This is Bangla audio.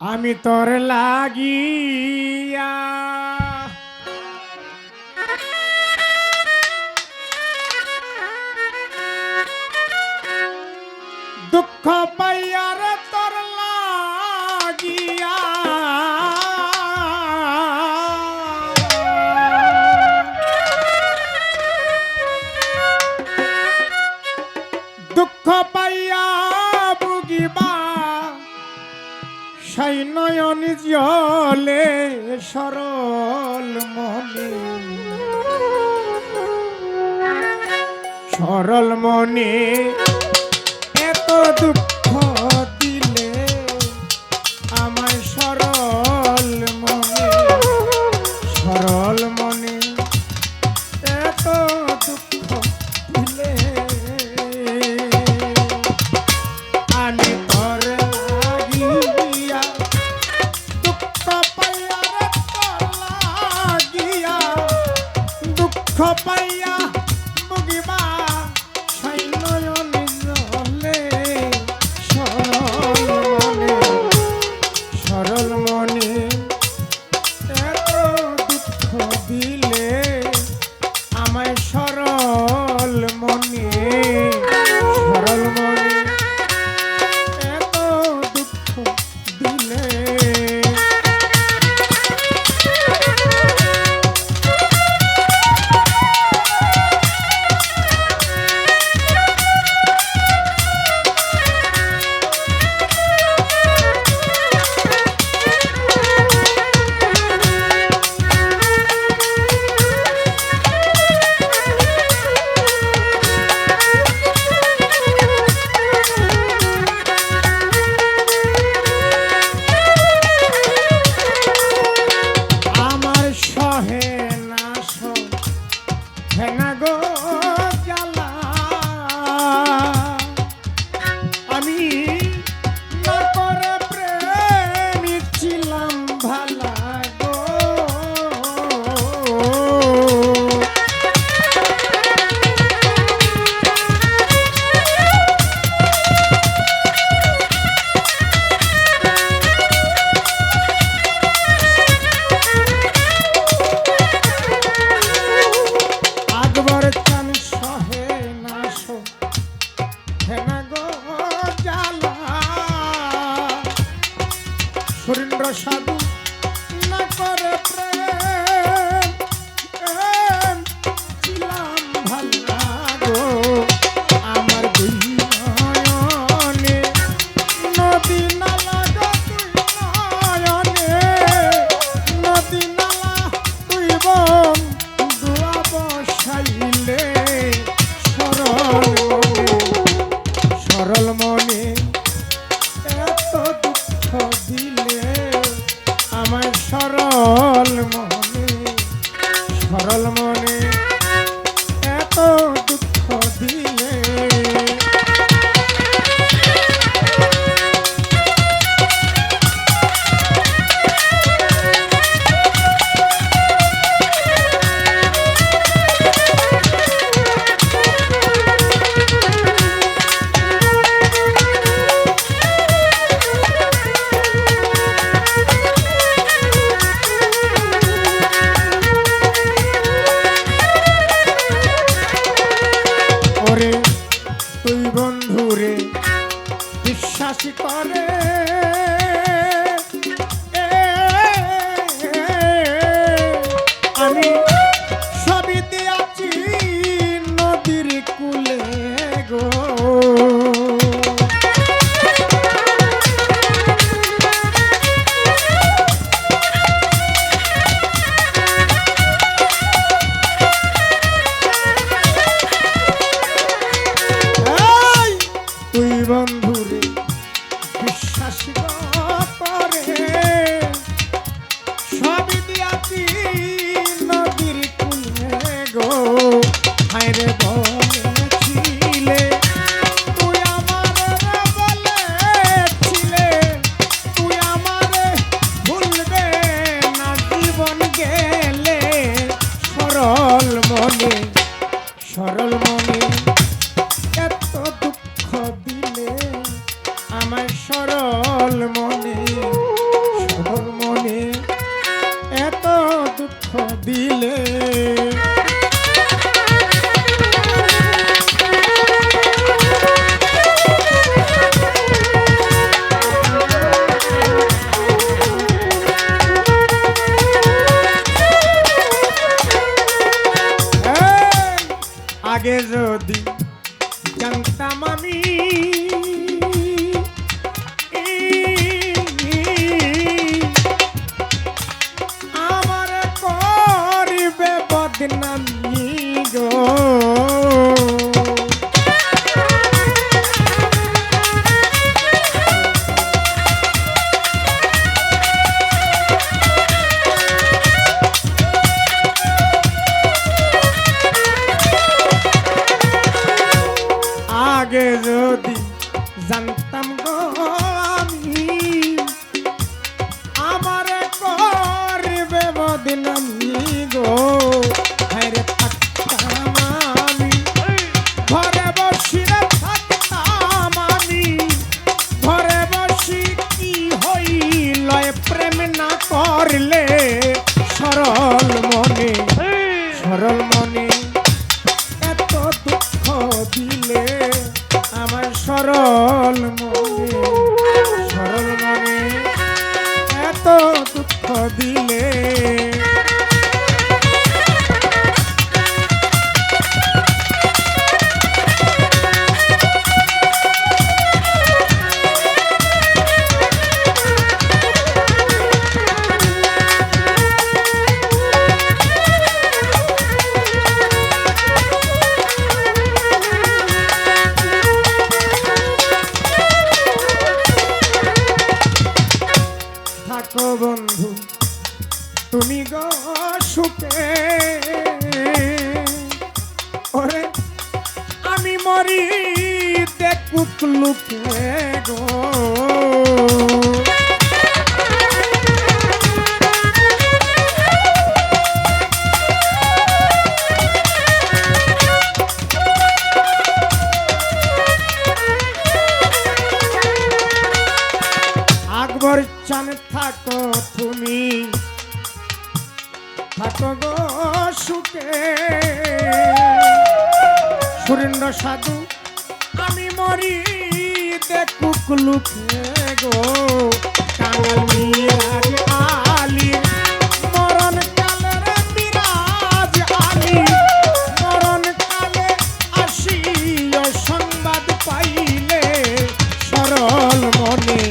আমি তোর লাগিয়া দুঃখ পাইয়া রে তোর লাগিয়া দুঃখ পাইয়া ভুগিবা সাই নয়ন জলে সরল মনে সরল মনে এত দুঃখ দিলে আমায় সরল মনে সরল মনে এত দুঃখ দিলে আমি তোর লাগিয়া দুঃখ পাইয়া রে তোর লাগিয়া দুঃখ পাইয়া মুগিবা সাই নয়ন জলে সরল মনে সরল মনে এত দুঃখ দিলে আমায় সরল মনে সরল মনে এত দুঃখ দিলে আমার সহে না সহে না গো জ্বালা আমি না করে প্রেম ছিলাম ভালা গো আকবর চান সহে না সহে না গো জ্বালা সুরেন্দ্র সাধু না করে প্রেম ছিলাম ভালা গো আমার দুই নয়নে নদী নালা গো দুই নয়নে নদী নালা তুই বোন দুয়া বসাইলে সরল মনে এত দুঃখ দিলে আমায় সরল মনে সরল মনে এত দুঃখ দিলে ওরে তুই বন্ধুরে বিশ্বাস করে আমি সবই দিয়াছি নদীর কুলে গো তুই বন্ধুরে বিশ্বাস করে সবই দিয়াছি নদীর কুলে গো হায়রে বলেছিলে তুই আমারে বলেছিলে তুই আমারে ভুলবে না জীবন গেলে সরল মনে সরল মনে এত দুঃখ দিলে আমায় সরল মনে দিলে থাকো বন্ধু তুমি গো সুখে ওরে আমি মরি দেখুক লুকে গো আকবর চান থাকো তুমি থাকো গো সুখে সুরেন্দ্র সাধু আমি মরি দেখুক লুকে গো কাঙাল মিরাজ আলী মরণ কালের মিরাজ আলী মরণ কালে আসিও সংবাদ পাইলে সরল মনে